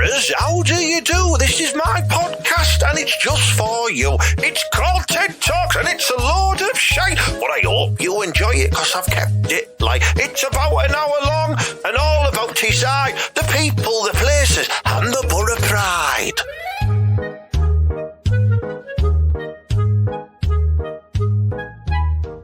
listeners, how do you do? This is my podcast and it's just for you. It's called TED Talks and it's a load of shite, but I hope you enjoy it because I've kept it like it's about an hour long and all about Teesside, the people, the places and the borough pride.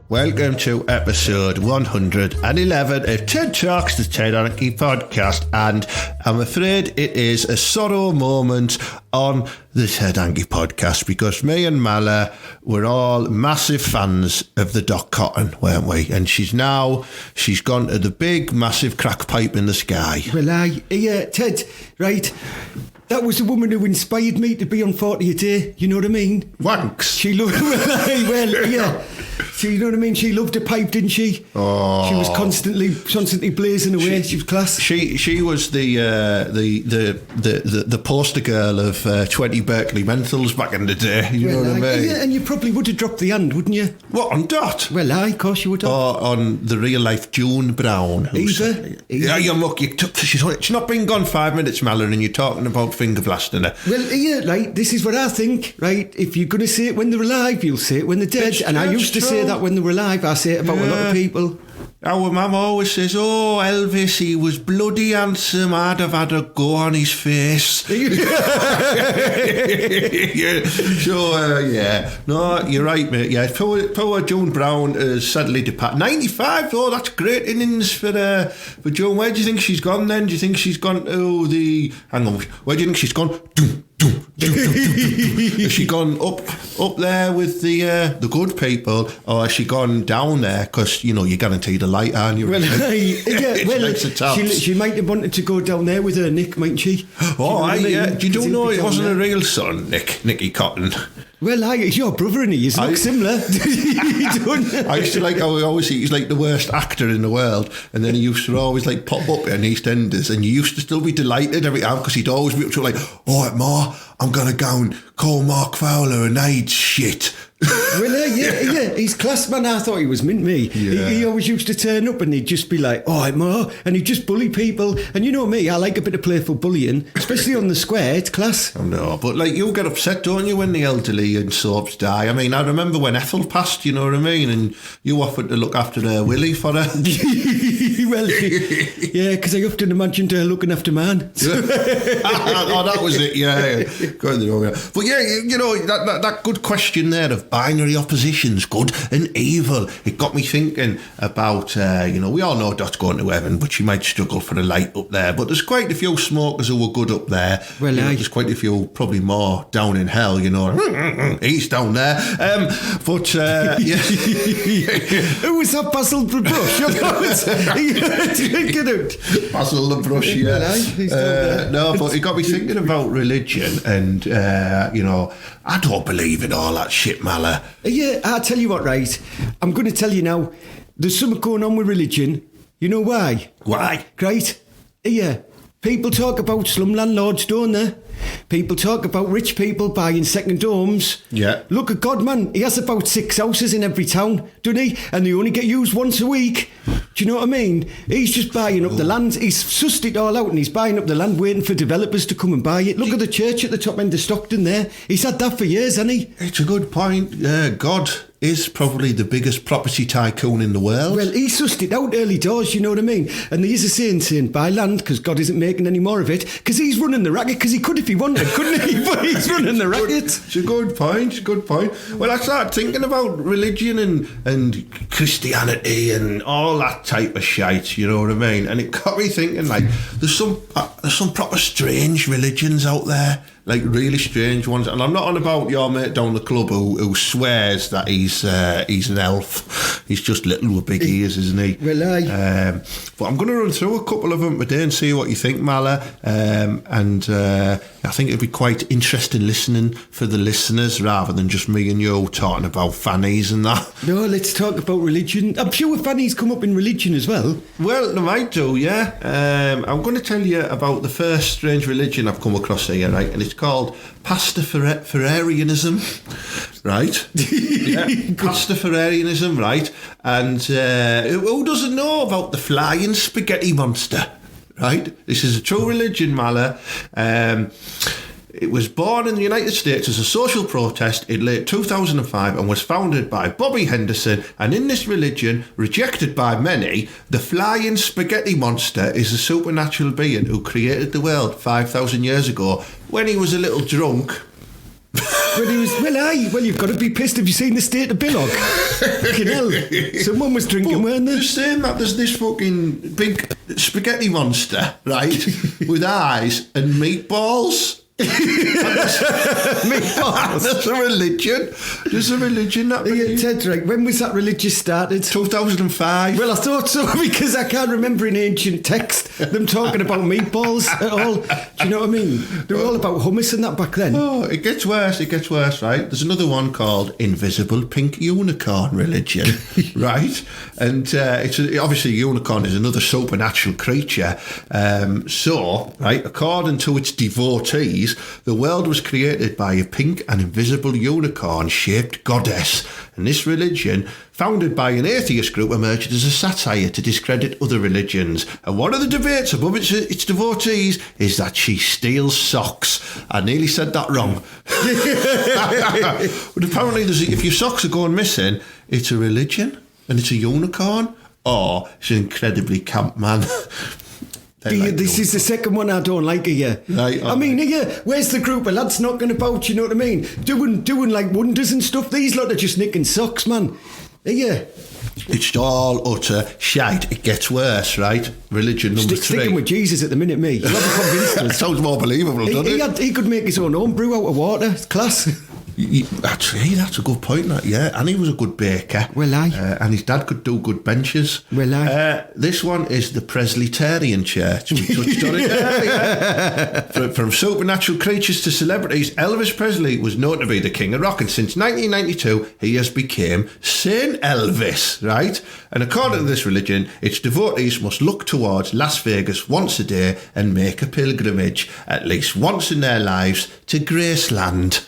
Welcome to episode 111 of TED Talks, the TED Hanky podcast, and I'm afraid it is a sorrow moment on the TED Hanky podcast because me and Mala were all massive fans of the Doc Cotton, weren't we? And she's gone to the big, massive crack pipe in the sky. Well, Ted, right? That was the woman who inspired me to be on 40 a day, you know what I mean? Wanks. She loved, So, you know what I mean? She loved a pipe, didn't she? Oh. She was constantly blazing away. She was class. She was the poster girl of 20 Berkeley Mentals back in the day. You know what I mean? Yeah, and you probably would have dropped the hand, wouldn't you? What, on Dot? Well, of course you would have. Or on the real life June Brown. Either. Yeah, you muck. She's not been gone 5 minutes, Mallory, and you're talking about finger blasting her. Well, this is what I think, right? If you're going to say it when they're alive, you'll say it when they're dead. And I used to say that when they were alive. I say it about a lot of people. Our mum always says, "Oh, Elvis, he was bloody handsome. I'd have had a go on his face." No, you're right, mate. Yeah, poor Joan Brown has sadly departed. 95, though. That's great innings for Joan. Where do you think she's gone then? Do you think she's gone to the... Hang on. Where do you think she's gone? Has she gone up there with the good people, or has she gone down there because you're guaranteed a light, aren't you? She might have wanted to go down there with her Nick, mightn't she? Do you know it wasn't a real son, Nicky Cotton? Well, he's your brother, and he looks similar. I used to like how he's like the worst actor in the world, and then he used to always like pop up in EastEnders, and you used to still be delighted every time because he'd always be up to like, "All right, Ma, I'm gonna go and call Mark Fowler and AIDS shit." Well, he's class, man. I thought he was mint me. Yeah. He always used to turn up and he'd just be like, "All right, Ma," and he'd just bully people. And you know me, I like a bit of playful bullying, especially on the square. It's class. I know, but like you get upset, don't you, when the elderly and soaps die? I mean, I remember when Ethel passed, you know what I mean, and you offered to look after her Willie for her. Well, yeah, because I often imagined her looking after man. Oh, that was it. Yeah. But that good question there of binary oppositions, good and evil. It got me thinking about, we all know Dot's going to heaven, but she might struggle for a light up there. But there's quite a few smokers who were good up there. Well, there's quite a few, probably more down in hell, He's down there. Who was that Basil the Brush? Basil the Brush, yeah. No, but it got me thinking about religion and, I don't believe in all that shit, Mala. Yeah, I'll tell you what, right? I'm going to tell you now, there's something going on with religion. You know why? Why? Right? Yeah. People talk about slum landlords, don't they? People talk about rich people buying second homes. Yeah. Look at God, man. He has about 6 houses in every town, doesn't he? And they only get used once a week. Do you know what I mean? He's just buying up the land. He's sussed it all out and he's buying up the land waiting for developers to come and buy it. Look at the church at the top end of Stockton there. He's had that for years, hasn't he? It's a good point. God is probably the biggest property tycoon in the world. Well, he sussed it out early doors, you know what I mean? And there is a saying, buy land because God isn't making any more of it, because he's running the racket, because he could if he wanted, couldn't he? But he's running the racket. It's a good point, Well, I started thinking about religion and Christianity and all that type of shite, you know what I mean? And it got me thinking, like, there's some proper strange religions out there. Like really strange ones, and I'm not on about your mate down the club who swears that he's an elf. He's just little with big ears, isn't he? Well, but I'm going to run through a couple of them today and see what you think, Mala. I think it'd be quite interesting listening for the listeners rather than just me and you talking about fannies and that. No, let's talk about religion. I'm sure fannies come up in religion as well. Well, they might do, yeah. I'm going to tell you about the first strange religion I've come across here, right? And it's called Pastafarianism, right? Yeah, Pastafarianism, right? And who doesn't know about the flying spaghetti monster? right? This is a true religion, Mala. It was born in the United States as a social protest in late 2005 and was founded by Bobby Henderson. And in this religion, rejected by many, the flying spaghetti monster is a supernatural being who created the world 5,000 years ago when he was a little drunk. When he was, well, you've got to be pissed. Have you seen the state of Billock? Fucking hell. Someone was drinking, weren't they? They're saying that there's this fucking big spaghetti monster, right, with eyes and meatballs. Meatballs. That's a religion. There's a religion that. Yeah, Ted, right. When was that religion started? 2005. Well, I thought so because I can't remember in ancient text them talking about meatballs at all. Do you know what I mean? They were all about hummus and that back then. Oh, it gets worse, right? There's another one called Invisible Pink Unicorn Religion, right? And obviously unicorn is another supernatural creature. Right, according to its devotees, the world was created by a pink and invisible unicorn-shaped goddess. And this religion, founded by an atheist group, emerged as a satire to discredit other religions. And one of the debates above its devotees is that she steals socks. I nearly said that wrong. But apparently, if your socks are going missing, it's a religion and it's a unicorn, or it's an incredibly camp man. This is the second one I don't like here. Right, I mean, here, where's the group of lads knocking about, you know what I mean? Doing like wonders and stuff. These lot are just nicking socks, man. Here. It's all utter shite. It gets worse, right? Religion number 3. Sticking with Jesus at the minute, me. You haven't convinced us. Sounds more believable, doesn't it? He could make his own home brew out of water. It's class. Actually, that's a good point, that, yeah. And he was a good baker. Well, aye. And his dad could do good benches. Well, aye. This one is the Presbyterian Church. We touched on it earlier. From supernatural creatures to celebrities, Elvis Presley was known to be the king of rock. And since 1992, he has become Saint Elvis, right? And according to this religion, its devotees must look towards Las Vegas once a day and make a pilgrimage at least once in their lives to Graceland.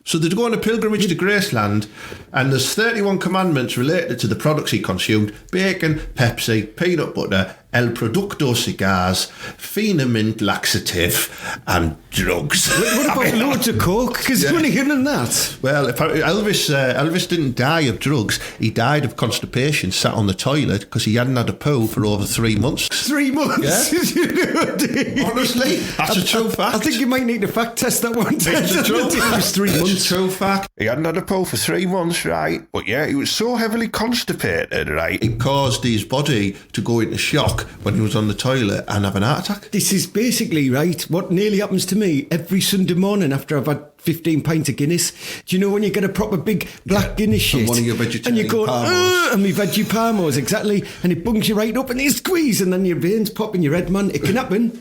So they'd go on a pilgrimage to Graceland, and there's 31 commandments related to the products he consumed: bacon, Pepsi, peanut butter, El Producto cigars, Fina mint laxative, and drugs. What about loads of coke? Because there's money in that. Well, Elvis didn't die of drugs. He died of constipation, sat on the toilet because he hadn't had a poo for over 3 months. 3 months? Yeah. Honestly, that's a true fact. I think you might need to fact test that one. It's a true fact. It was 3 months. It's a true fact. He hadn't had a poo for 3 months, right? But yeah, he was so heavily constipated, right? It caused his body to go into shock when he was on the toilet and have an heart attack. This is basically, right, what nearly happens to me every Sunday morning after I've had 15 pints of Guinness. Do you know when you get a proper big black Guinness shit? And one of your vegetarian and you go, parmos. And my veggie parmos, exactly. And it bungs you right up and you squeeze and then your veins pop in your head, man. It can happen.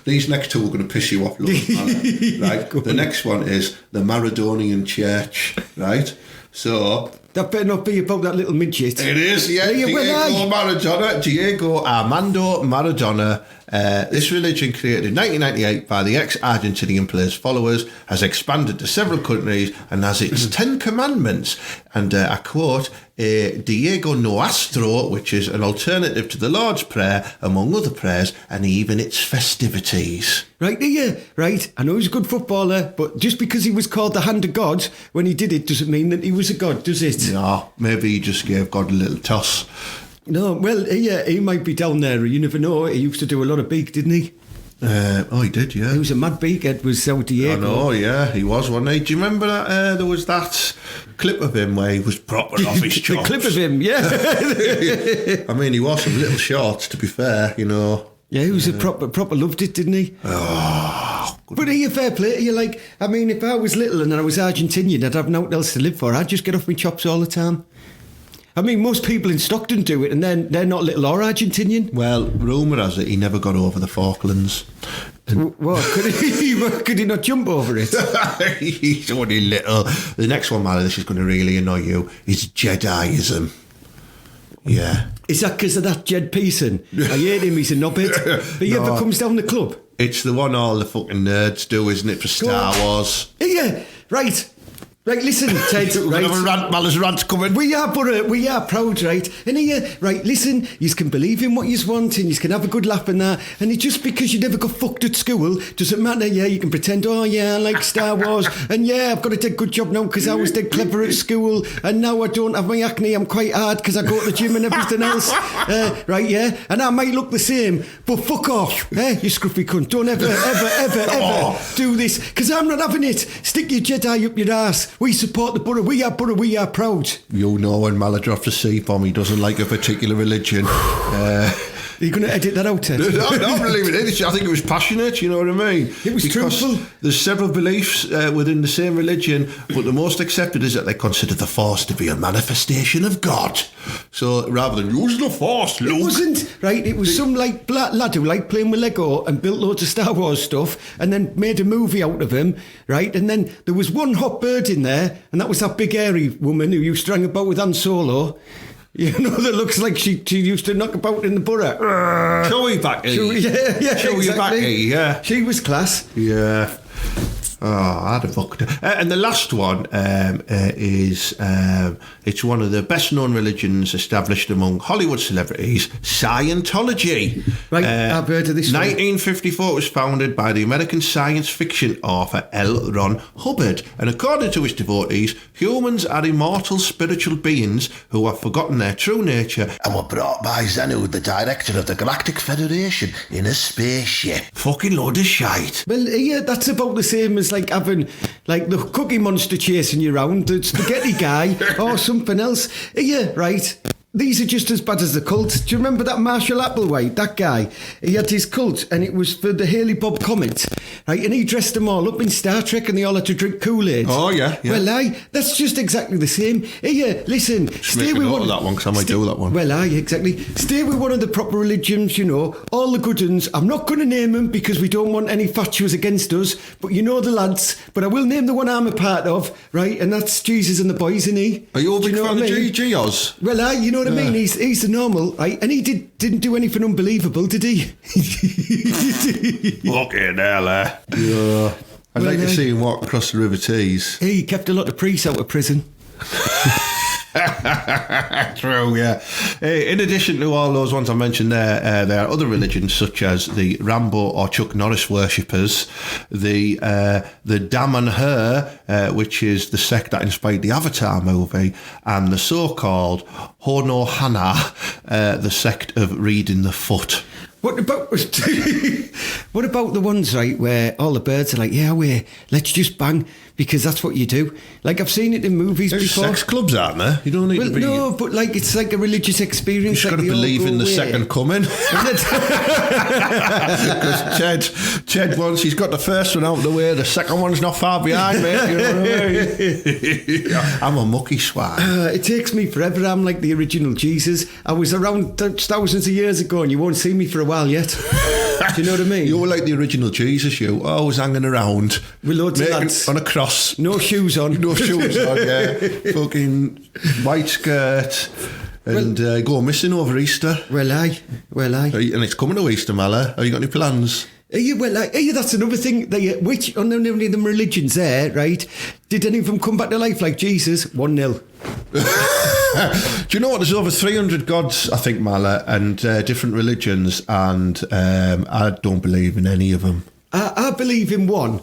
These next two are going to piss you off, right? The next one is the Maradonian Church, right? So that better not be about that little midget. It is, yeah. Diego Armando Maradona. This religion, created in 1998 by the ex-Argentinian player's followers, has expanded to several countries and has its 10 commandments. And I quote, Diego Nuestro, which is an alternative to the Lord's Prayer, among other prayers, and even its festivities. Right, yeah, right. I know he's a good footballer, but just because he was called the hand of God when he did it doesn't mean that he was a god, does it? No, maybe he just gave God a little toss. No, well, yeah, he might be down there. You never know. He used to do a lot of beak, didn't he? He did, yeah. He was a mad beakhead, was Sao Diego. I know, yeah, he was, wasn't he? Do you remember that there was that clip of him where he was proper off his chops? The clip of him, yeah. I mean, he wore some little shorts, to be fair, you know. Yeah, he was a proper loved it, didn't he? Oh, but are you fair play? Are you like, I mean, if I was little and I was Argentinian, I'd have nothing else to live for. I'd just get off my chops all the time. I mean, most people in Stockton do it, and they're not little or Argentinian. Well, rumour has it he never got over the Falklands. What? Could he not jump over it? He's only little. The next one, Mally, this is going to really annoy you, is Jediism. Yeah. Is that because of that Jed Pearson? I hate him, he's a knobhead. But he ever comes down the club? It's the one all the fucking nerds do, isn't it, for Star Wars? Yeah, right. Right, listen, Ted. We're Right. going to have a malice rant coming. We are proud, right? And here, right, listen, you can believe in what you want and you can have a good laugh and that. And it's just because you never got fucked at school doesn't matter, yeah? You can pretend, oh, yeah, I like Star Wars. And yeah, I've got a dead good job now because I was dead clever at school. And now I don't have my acne. I'm quite hard because I go to the gym and everything else. Right, yeah? And I might look the same, but fuck off, you scruffy cunt. Don't ever do this because I'm not having it. Stick your Jedi up your ass. We support the borough. We are proud. You know when Mallet drops a C-bomb, he doesn't like a particular religion. Are you going to edit that out, Ted? No, I'm leaving it in. I think it was passionate, you know what I mean? It was truthful. There's several beliefs within the same religion, but the most accepted is that they consider the Force to be a manifestation of God. So rather than use the Force, Luke... It wasn't, right? It was some like lad who liked playing with Lego and built loads of Star Wars stuff and then made a movie out of him, right? And then there was one hot bird in there, and that was that big hairy woman who used to hang about with Han Solo. You know, that looks like she used to knock about in the borough. Chewy backy. Yeah, Chewy exactly. backy, yeah. She was class. Yeah. Oh, I'd have fucked her. And the last one is it's one of the best known religions established among Hollywood celebrities, Scientology. Right, I've heard of this 1954 it was founded by the American science fiction author L. Ron Hubbard. And according to its devotees, humans are immortal spiritual beings who have forgotten their true nature And were brought by Zenu, the director of the Galactic Federation, in a spaceship. fucking load of shite. Well, yeah, that's about the same as like having like the Cookie Monster chasing you around, the spaghetti guy, or something else. Yeah, right. These are just as bad as the cult. Do you remember that Marshall Applewhite, that guy? He had his cult and it was for the Haley Bob Comet, right? And he dressed them all up in Star Trek and they all had to drink Kool-Aid. Oh, yeah. Well, that's just exactly the same. Here, listen. Stay with one of that one because I might do that one. Well, exactly. Stay with one of the proper religions, you know, all the good ones. I'm not going to name them because we don't want any fatuous against us, but you know the lads. But I will name the one I'm a part of, right? And that's Jesus and the Boys, isn't he? Are you a Do big know fan what of I mean? G. Oz? Well, you know what I mean? He's the normal, right? And he didn't do anything unbelievable, did he? Fucking hell, Yeah. I'd like to see him walk across the River Tees. He kept a lot of priests out of prison. True, yeah. In addition to all those ones I mentioned there are other religions such as the Rambo or Chuck Norris worshippers, the Dam and Her, which is the sect that inspired the Avatar movie, and the so-called Hono Hana, the sect of reading the foot. What about the ones, right, where all the birds are like, yeah, let's just bang because that's what you do. Like I've seen it in movies There's before. sex clubs, aren't there? You don't need to be... No, but like it's like a religious experience. You've got to believe in the second coming. Because Cheb once he's got the first one out of the way, the second one's not far behind, mate. You know what I mean? I'm a mucky swine. It takes me forever. I'm like the original Jesus. I was around thousands of years ago, and you won't see me for a while yet. Do you know what I mean? You were like the original Jesus. You always hanging around with loads of lads on a cross, no shoes on, yeah. Fucking white skirt. And go missing over Easter. Well, aye. And it's coming to Easter, Mala. Have you got any plans? That's another thing. Which on any of them religions there, right? Did any of them come back to life like Jesus? 1-0. Do you know what? There's over 300 gods, I think, Mala, and different religions, and I don't believe in any of them. I believe in one.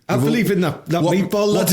I believe in that meatball lad.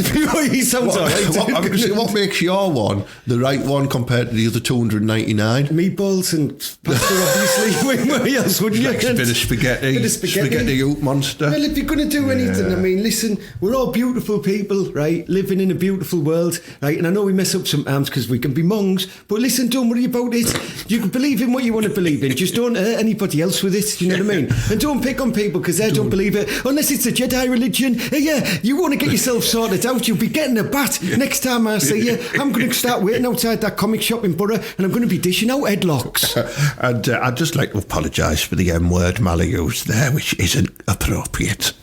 He sounds all right. What makes your one the right one compared to the other 299? Meatballs and pasta, obviously. Where else wouldn't you? Like a bit of spaghetti. Spaghetti oat monster. Well, if you're going to do anything, I mean, listen, we're all beautiful people, right? Living in a beautiful world, right? And I know we mess up sometimes because we can be monks, but listen, don't worry about it. You can believe in what you want to believe in. Just don't hurt anybody else with it. Do you know what I mean? And don't pick on people because they don't believe it. Unless it's a Jedi religion. Yeah, you want to get yourself sorted out. You'll be getting a bat. Next time I see you, I'm going to start waiting outside that comic shop in Borough and I'm going to be dishing out headlocks. And I'd just like to apologise for the M word Mally used there, which isn't appropriate.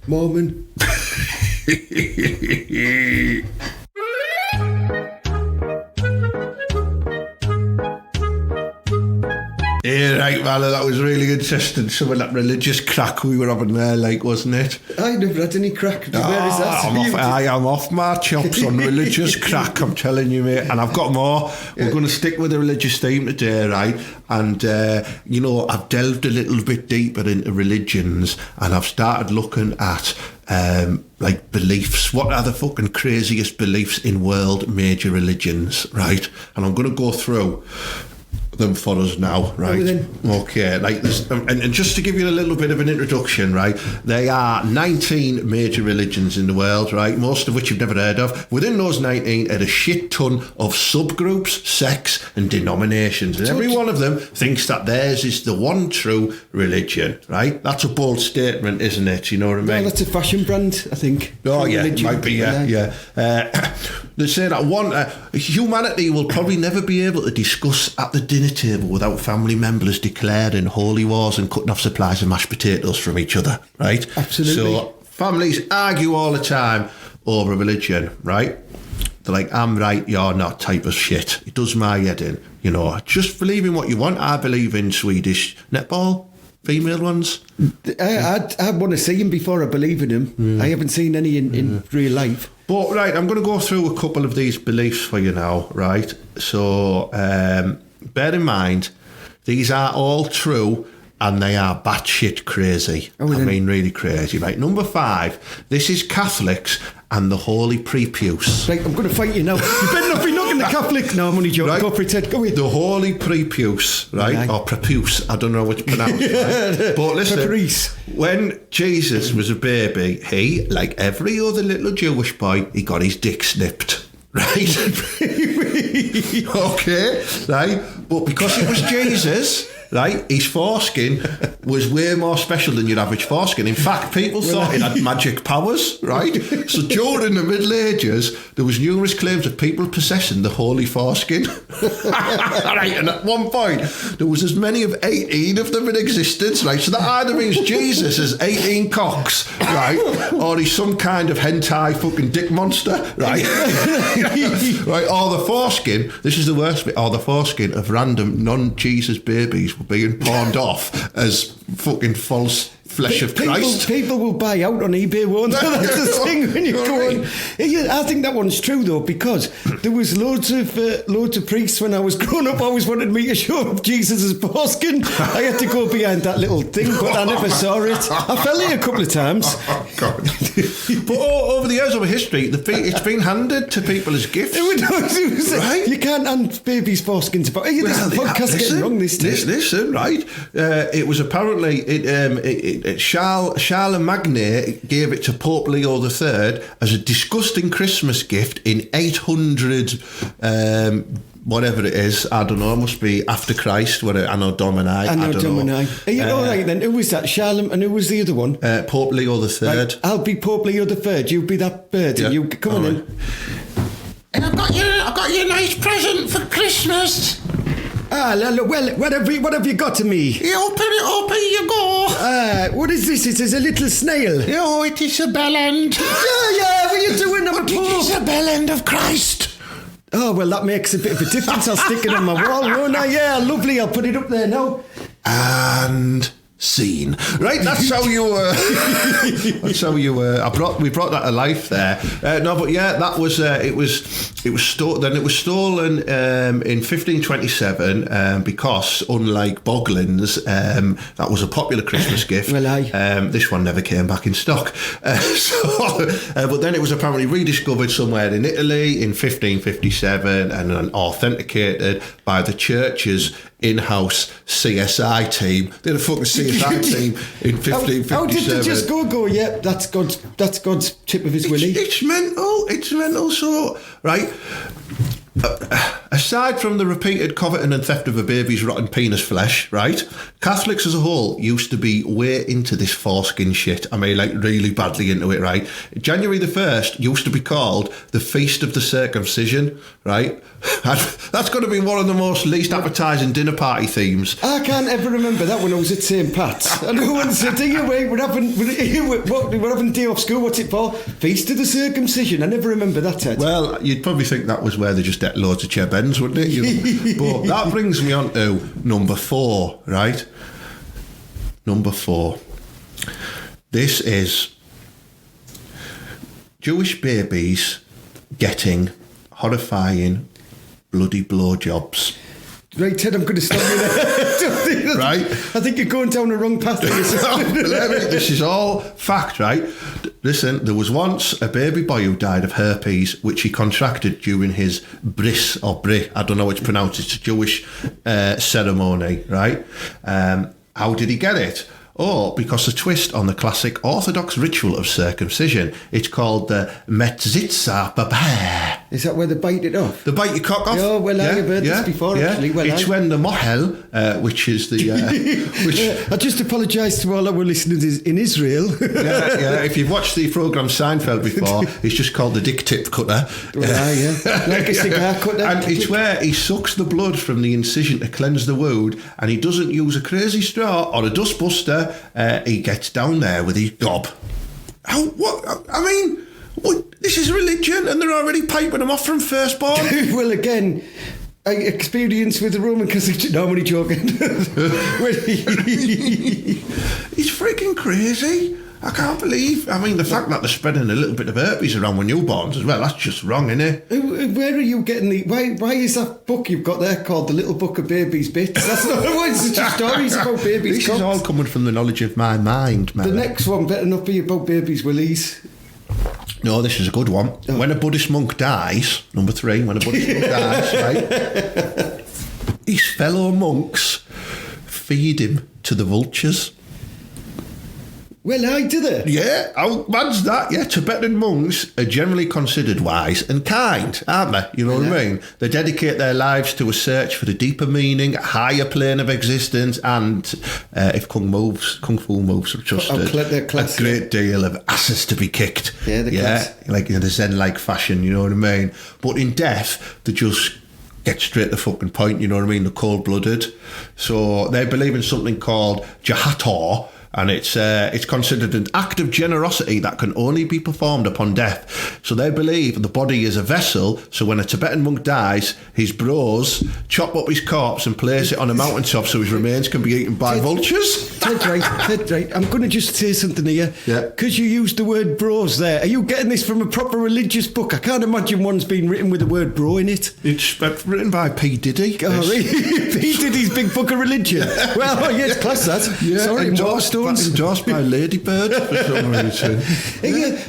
Mormon. Yeah, right, man. That was really interesting. Some of that religious crack we were having there, like, wasn't it? I never had any crack. Where is that? I am off my chops on religious crack, I'm telling you, mate. And I've got more. We're going to stick with the religious theme today, right? And, you know, I've delved a little bit deeper into religions and I've started looking at, like, beliefs. What are the fucking craziest beliefs in world major religions, right? And I'm going to go through them for us now, right? Okay, like this, and just to give you a little bit of an introduction, right? There are 19 major religions in the world, right? Most of which you've never heard of. Within those 19 are a shit ton of subgroups, sects, and denominations, and every one of them thinks that theirs is the one true religion, right? That's a bold statement, isn't it? You know what I mean? Well, that's a fashion brand, I think. Oh yeah, it might be. Yeah. They say that humanity will probably never be able to discuss at the dinner table without family members declaring holy wars and cutting off supplies of mashed potatoes from each other, right? Absolutely. So families argue all the time over religion, right? They're like, I'm right, you're not type of shit. It does my head in, you know. Just believe in what you want. I believe in Swedish netball. Female ones? I want to see him before I believe in him. I haven't seen any in real life. But, right, I'm going to go through a couple of these beliefs for you now, right? So, bear in mind, these are all true and they are batshit crazy. I mean, really crazy, right? Number 5, this is Catholics and the Holy Prepuce. Right, I'm going to fight you now. You better not be knocking the Catholic. No, I'm only joking. Right. Go pretend. Go in. The Holy Prepuce, right? Aye. Or Prepuce, I don't know which pronounced. Right? But listen, Prepuce. When Jesus was a baby, he, like every other little Jewish boy, he got his dick snipped. Right? Okay, right? But because it was Jesus, right, his foreskin was way more special than your average foreskin. In fact, people thought it had magic powers, right? So during the Middle Ages, there was numerous claims of people possessing the holy foreskin. Right, and at one point, there was as many of 18 of them in existence, right? So that either means Jesus has 18 cocks, right? Or he's some kind of hentai fucking dick monster, right? Right, or the foreskin, this is the worst bit, or the foreskin of random non-Jesus babies were being pawned off as fucking false flesh of Christ. People will buy out on eBay, won't they? That's the thing when you go on. I think that one's true though, because there was loads of priests when I was growing up always wanted me to show up Jesus' foreskin. I had to go behind that little thing, but I never saw it. I fell it a couple of times. Oh, God. But over the years, over history, it's been handed to people as gifts. Right? You can't hand babies' foreskins about. This podcast getting wrong this time. Listen, right? It was apparently Charlemagne gave it to Pope Leo III as a disgusting Christmas gift in 800. Whatever it is, I don't know, must be after Christ, Anno Domini. Anno Domini. Are you all right then? Who was that? Charlemagne, and who was the other one? Pope Leo III. Right, I'll be Pope Leo III. You be that bird. Yeah. You come on in. And I've got you a nice present for Christmas. Well, what have you got to me? You open it up, here you go. What is this? It is a little snail. Oh, it is a bell end. Yeah, what are you doing? It is a bell end of Christ. Oh, well, that makes a bit of a difference. I'll stick it on my wall, won't I? Yeah, lovely. I'll put it up there now. And scene. Right, that's how you were. That's how you were. We brought that to life there. No, but yeah, that was it was stolen. Then it was stolen in 1527 because, unlike Boglins, that was a popular Christmas gift. Well, aye. This one never came back in stock. But then it was apparently rediscovered somewhere in Italy in 1557 and then authenticated by the church's in-house CSI team. They had a fucking CSI team in 1557. How did they just go? Yeah, that's God's tip of his willy. It's mental. So, right. Aside from the repeated coveting and theft of a baby's rotten penis flesh, right, Catholics as a whole used to be way into this foreskin shit. I mean, like, really badly into it, right? January the 1st used to be called the Feast of the Circumcision, right? That's going to be one of the most least appetising dinner party themes. I can't ever remember that when I was at St. Pat's. And no one said, we're having a day off school, what's it for? Feast of the Circumcision. I never remember that, Ted. Well, you'd probably think that was where they just ate loads of Cheb depends, wouldn't it? You know? But that brings me on to number 4, right? Number 4. This is Jewish babies getting horrifying bloody blowjobs. Right, Ted, I'm going to stop you there. Right? I think you're going down the wrong path. This is all fact, right? Listen, there was once a baby boy who died of herpes, which he contracted during his bris or bri. I don't know how it's pronounced. It's a Jewish ceremony, right? How did he get it? Oh, because the twist on the classic Orthodox ritual of circumcision. It's called the Metzitza Babah. Is that where they bite it off? They bite your cock off. Oh, well, I've heard this before, actually. Well, it's when the mohel, which is the... I just apologise to all our listeners in Israel. If you've watched the programme Seinfeld before, it's just called the dick tip cutter. Like a cigar cutter. And it's where he sucks the blood from the incision to cleanse the wound, and he doesn't use a crazy straw or a dustbuster. He gets down there with his gob. This is religion, and they're already piping him off from firstborn. Well, again, I experience with the Roman Catholic. No, I'm only joking. He's freaking crazy. I can't believe. The fact that they're spreading a little bit of herpes around with newborns as well, that's just wrong, isn't it? Where are you getting the... Why is that book you've got there called The Little Book of Baby's Bits? That's not what it's just stories about babies' This cocks. is all coming from the knowledge of my mind, man. The next one better not be about babies' willies. No, this is a good one. Oh. When a Buddhist monk dies, number 3, when a Buddhist monk dies, right, his fellow monks feed him to the vultures. Well, I did it. Yeah, how bad's that? Yeah, Tibetan monks are generally considered wise and kind, aren't they? You know what I mean? They dedicate their lives to a search for the deeper meaning, a higher plane of existence, and if kung fu moves, just a great deal of asses to be kicked. Yeah, like in a Zen-like fashion, you know what I mean? But in death, they just get straight to the fucking point, you know what I mean? They're cold-blooded. So they believe in something called Jahator, and it's considered an act of generosity that can only be performed upon death. So they believe the body is a vessel, so when a Tibetan monk dies, his bros chop up his corpse and place it on a mountaintop so his remains can be eaten by vultures. That's right. I'm going to just say something here. Yeah. Because you used the word bros there. Are you getting this from a proper religious book? I can't imagine one's been written with the word bro in it. It's written by P. Diddy. Oh, really? P. Diddy's big book of religion. Well, yes, class that. Yeah, sorry, endorsed by Ladybird for some reason.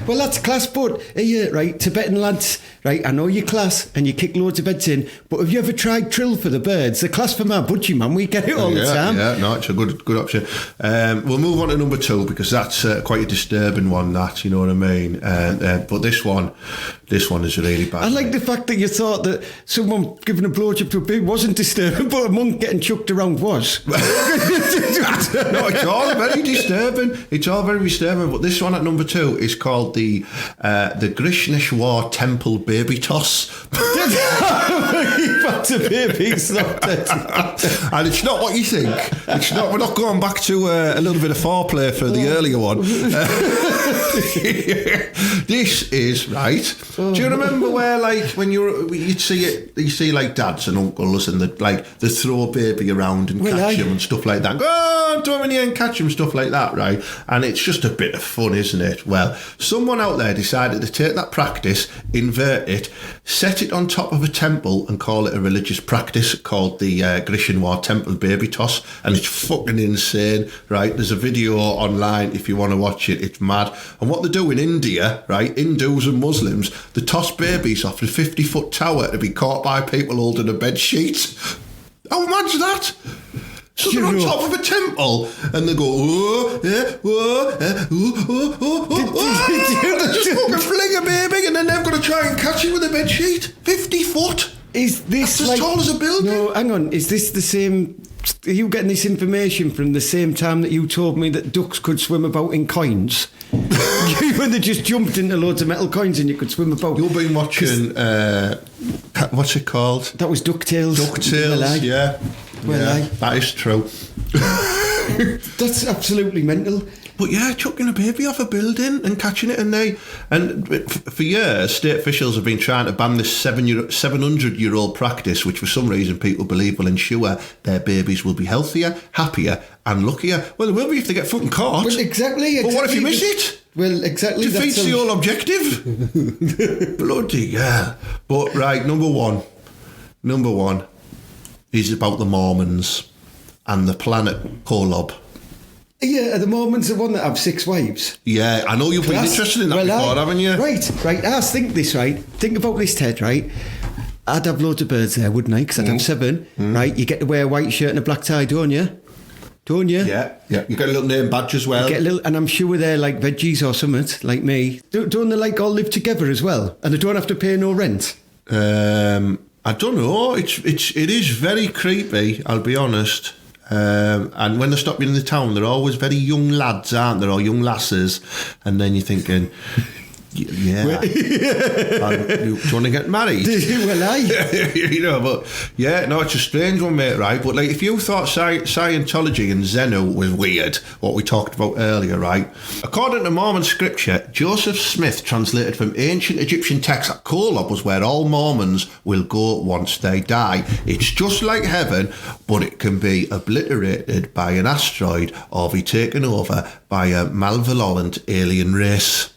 Well, that's class, but right, Tibetan lads, right, I know you're class and you kick loads of beds in, but have you ever tried trill for the birds? The class for my budgie, man, we get it all the time. Yeah, no, it's a good option. We'll move on to number 2 because that's quite a disturbing one, that, you know what I mean? But this one is really bad. I like the fact that you thought that someone giving a blowjob to a baby wasn't disturbing, but a monk getting chucked around was. No, it's all very disturbing. It's all very disturbing. But this one at number 2 is called the Grishneshwar Temple Baby Toss. Back to babies, and it's not what you think. It's not. We're not going back to a little bit of foreplay for the earlier one. This is right. Do you remember where, like, when you'd see it, you see like dads and uncles and they throw a baby around and catch him and stuff like that. Go on, throw him in the air and catch him, stuff like that, right? And it's just a bit of fun, isn't it? Well, someone out there decided to take that practice, invert it, set it on top of a temple and call it a religious practice called the Grishneshwar Temple Baby Toss, and it's fucking insane, right? There's a video online if you want to watch it. It's mad. And what they do in India, right, Hindus and Muslims, they toss babies off the 50-foot tower to be caught by people holding a bed sheet. How mad's that? So they're on top of a temple and they go, they just fucking fling a baby and then they've got to try and catch it with a bed sheet. 50 foot. Is this That's as tall as a building? No, hang on. Is this the same? Are you getting this information from the same time that you told me that ducks could swim about in coins? When they just jumped into loads of metal coins and you could swim about. You've been watching, what's it called? That was DuckTales. DuckTales, yeah. Well, that is true. That's absolutely mental. But yeah, chucking a baby off a building and catching it, and for years, state officials have been trying to ban this 700-year-old practice, which for some reason people believe will ensure their babies will be healthier, happier, and luckier. Well, they will be if they get fucking caught. Well, exactly. But what if you miss it? Well, exactly. Defeats the whole objective. Bloody hell. But right, number one is about the Mormons and the planet Kolob. Yeah, the Mormons are one that have 6 wives. Yeah, I know you've been interested in that before, haven't you? Right. I think this, right? Think about this, Ted, right? I'd have loads of birds there, wouldn't I? Because I'd have 7, right? You get to wear a white shirt and a black tie, don't you? Don't you? Yeah. You get a little name badge as well. And I'm sure they're like veggies or something, like me. Don't they like all live together as well? And they don't have to pay no rent? I don't know. It is very creepy, I'll be honest. And when they stop you in the town, they're always very young lads, aren't they, or young lasses? And then you're thinking, yeah, do you want to get married? Well, but yeah, no, it's a strange one, mate, right? But like, if you thought Scientology and Zeno was weird, what we talked about earlier, right? According to Mormon scripture, Joseph Smith translated from ancient Egyptian texts that Kolob was where all Mormons will go once they die. It's just like heaven, but it can be obliterated by an asteroid or be taken over by a malevolent alien race.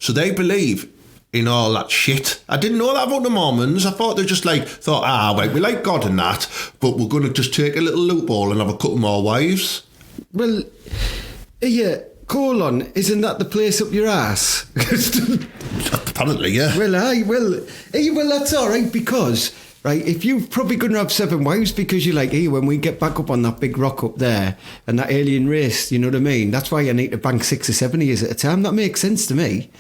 So they believe in all that shit. I didn't know that about the Mormons. I thought they just right, we like God and that, but we're going to just take a little loophole and have a couple more wives. Well, yeah, isn't that the place up your ass? Apparently, yeah. Well, that's all right, because, right, if you're probably going to have 7 wives because you're like, when we get back up on that big rock up there and that alien race, you know what I mean? That's why I need to bank 6 or 7 years at a time. That makes sense to me.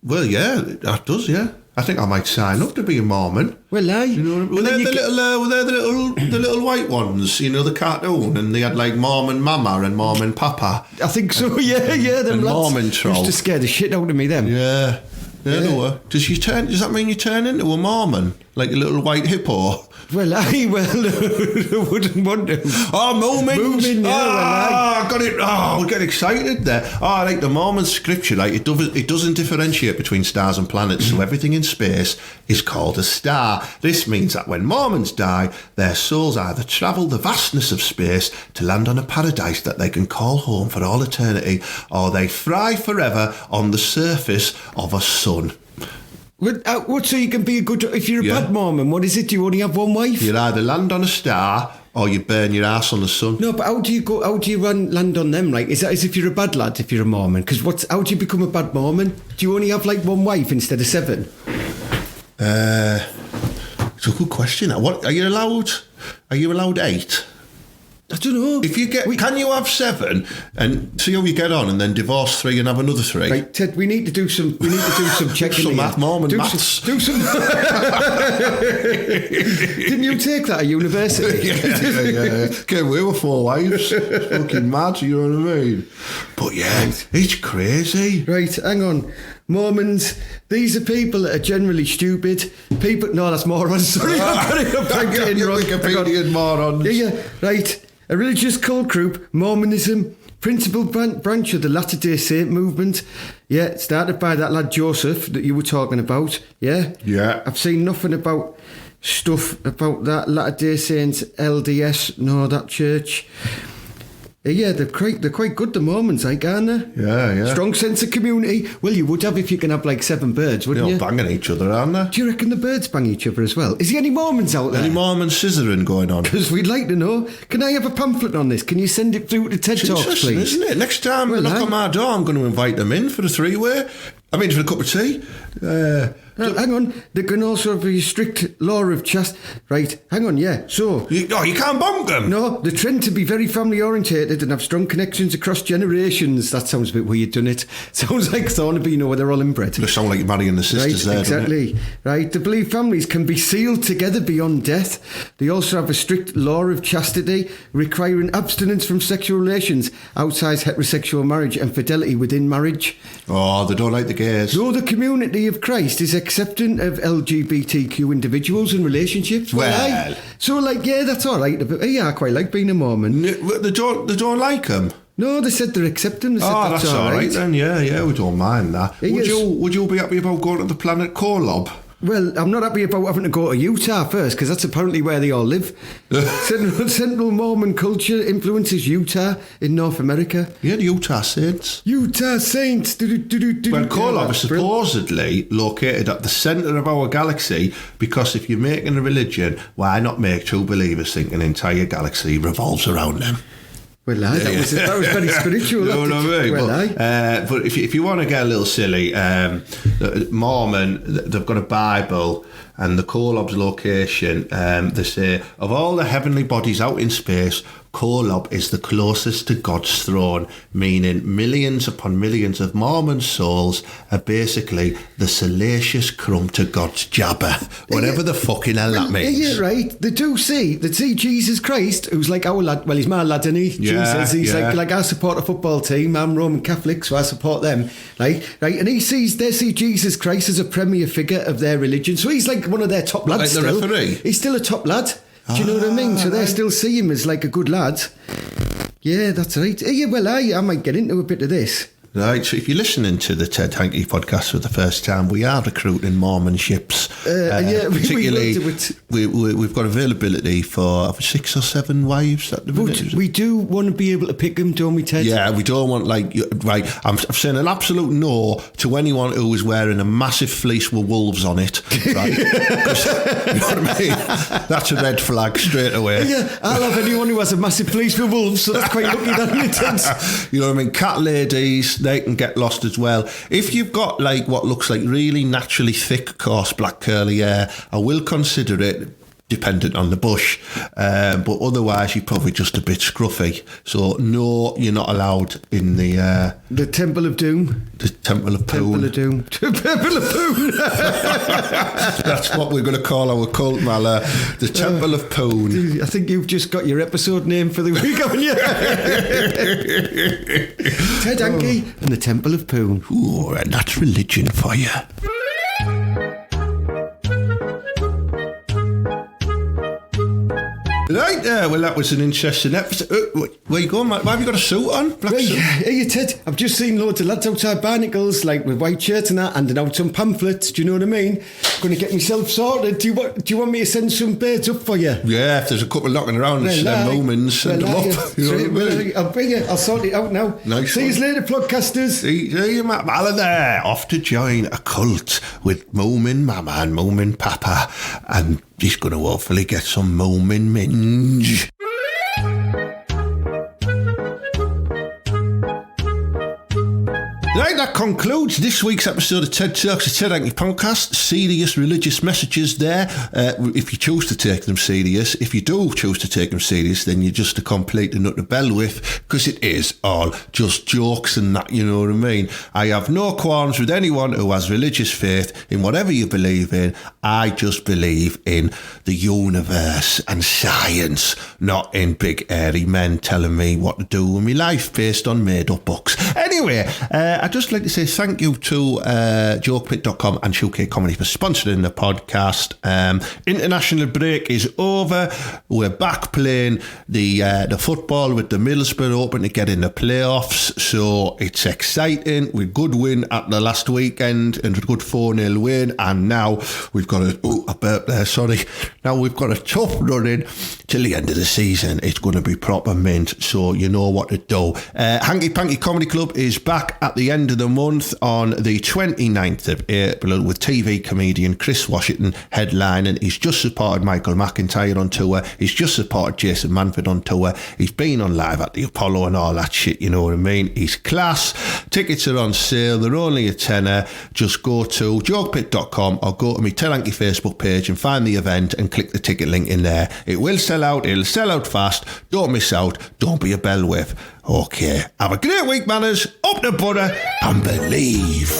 Well, yeah, that does, yeah. I think I might sign up to be a Mormon. Well, you know, were they the little white ones? You know, the cartoon, and they had like Mormon Mama and Mormon Papa. I think so. Yeah. Them and lads Mormon troll used to scare the shit out of me. Them. Yeah. No. Does that mean you turn into a Mormon, like a little white hippo? Well, I wouldn't want to. Oh, Moomins! Moomin, yeah, I got it. Oh, we get excited there. Oh, I like the Mormon scripture. Like it doesn't differentiate between stars and planets, so everything in space is called a star. This means that when Mormons die, their souls either travel the vastness of space to land on a paradise that they can call home for all eternity, or they fry forever on the surface of a sun. What? So you can be a good... If you're a bad Mormon, what is it? Do you only have one wife? You either land on a star or you burn your ass on the sun. No, but how do you land on them? Like, is that as if you're a bad lad if you're a Mormon? Because how do you become a bad Mormon? Do you only have like one wife instead of 7? It's a good question. What are you allowed? Are you allowed 8? I don't know. If you can you have 7 and see how you get on, and then divorce 3 and have another 3? Right, Ted. We need to do some checking. Some maths. Do some. Didn't you take that at university? Yeah. Came away with 4 wives. Fucking mad. You know what I mean? But yeah, it's crazy. Right, hang on. Mormons, these are people that are generally stupid. No, that's morons. Sorry, Wikipedian morons. Yeah, right. A religious cult group, Mormonism, principal branch of the Latter-day Saint movement. Yeah, it started by that lad Joseph that you were talking about. Yeah? Yeah. I've seen nothing about stuff about that Latter-day Saints, LDS, that church. Yeah, they're quite good, the Mormons, aren't they? Yeah. Strong sense of community. Well, you would have if you can have like 7 birds, wouldn't you? They're all banging each other, aren't they? Do you reckon the birds bang each other as well? Is there any Mormons out there? Any Mormon scissoring going on? Because we'd like to know. Can I have a pamphlet on this? Can you send it through to TED Talks, please? Isn't it? Next time they knock on my door, I'm going to invite them in for a 3-way. For a cup of tea. Hang on, there can also be a strict law of Right, hang on, yeah. So you can't bomb them. No, the trend to be very family orientated and have strong connections across generations. That sounds a bit weird, doesn't it? Sounds like Thornaby, where they're all inbred. They sound like you're marrying the sisters there. Exactly. Right. They believe families can be sealed together beyond death. They also have a strict law of chastity, requiring abstinence from sexual relations outside heterosexual marriage and fidelity within marriage. Oh, they don't like the gays. Though the community of Christ is accepting of LGBTQ individuals and relationships. Well, so that's all right. Yeah, I quite like being a Mormon. They don't like them. No, they said they're accepting. They said That's all right then. Yeah, we don't mind that. Would you be happy about going to the planet Kolob? Well, I'm not happy about having to go to Utah first, because that's apparently where they all live. Central Mormon culture influences Utah in North America. Yeah, the Utah Saints. Utah Saints. Well, Kolob is supposedly located at the centre of our galaxy, because if you're making a religion, why not make true believers think an entire galaxy revolves around them? Well, that was very spiritual. You know what I mean? But if you want to get a little silly, Mormon, they've got a Bible, and the Kolob's location, they say, of all the heavenly bodies out in space, Kolob is the closest to God's throne, meaning millions upon millions of Mormon souls are basically the salacious crumb to God's jabber, whatever the fucking hell that means. Yeah, right. They see Jesus Christ, who's like our lad. Well, he's my lad, isn't he? Yeah, Jesus. He's like I support a football team. I'm Roman Catholic, so I support them. Right. And they see Jesus Christ as a premier figure of their religion. So he's like one of their top lads. Like the still. referee? He's still a top lad. Do you know what I mean? So they still see him as like a good lad. Yeah, that's right. Yeah, well, I might get into a bit of this. Right, so if you're listening to the TED Hanky podcast for the first time, we are recruiting Mormon ships. Particularly, we've got availability for 6 or 7 wives at the minute. But we do want to be able to pick them, don't we, Ted? Yeah, we don't want, I'm saying an absolute no to anyone who is wearing a massive fleece with wolves on it, right? You know what I mean? That's a red flag straight away. Yeah, I love anyone who has a massive fleece with wolves, so that's quite lucky that you, Ted. You know what I mean? Cat ladies, they can get lost as well. If you've got like what looks like really naturally thick, coarse black curly hair, I will consider it, dependent on the bush, but otherwise you're probably just a bit scruffy. So no, you're not allowed in the Temple of Doom. The Temple of Poon. Temple of Doom. Temple of Poon. That's what we're going to call our cult, Mala. The Temple of Poon. I think you've just got your episode name for the week, haven't you? Ted Hanky and the Temple of Poon. Ooh, and that's religion for you. Right there, well that was an interesting episode. Where you going, Matt? Why have you got a suit on? Black suit? Hey, Ted, I've just seen loads of lads outside Barnacles, like with white shirts and that, handing out some pamphlets, do you know what I mean? Going to get myself sorted. Do you want me to send some birds up for you? Yeah, if there's a couple knocking around, Moomins, send them up. You know what I mean? I'll bring it, I'll sort it out now. Nice. See you later, podcasters. See you, Matt Mala there, off to join a cult with Moomin Mama and Moomin Papa, and he's going to hopefully get some Moomin minge. Right, that concludes this week's episode of TED Talks, the TED Hanky podcast. Serious religious messages there, if you choose to take them serious. If you do choose to take them serious, then you're just a complete nut to bell with, because it is all just jokes and that, you know what I mean? I have no qualms with anyone who has religious faith in whatever you believe in. I just believe in the universe and science, not in big airy men telling me what to do with my life based on made up books. Anyway, I'd just like to say thank you to jokepit.com and Showcase Comedy for sponsoring the podcast. International break is over. We're back playing the football with the Middlesbrough Open to get in the playoffs, so it's exciting. We good win at the last weekend and a good 4-0 win, and now we've got now we've got a tough run in till the end of the season. It's going to be proper mint, so you know what to do. Hanky Panky Comedy Club is back at the end of the month on the 29th of April with TV comedian Chris Washington headlining. He's just supported Michael McIntyre on tour. He's just supported Jason Manford on tour. He's been on Live at the Apollo and all that shit, you know what I mean? He's class. Tickets are on sale. They're only a tenner. Just go to jokepit.com or go to my TED Hanky Facebook page and find the event and click the ticket link in there. It will sell out. It'll sell out fast. Don't miss out. Don't be a bell whip. Okay. Have a great week, manners. Up the butter and believe.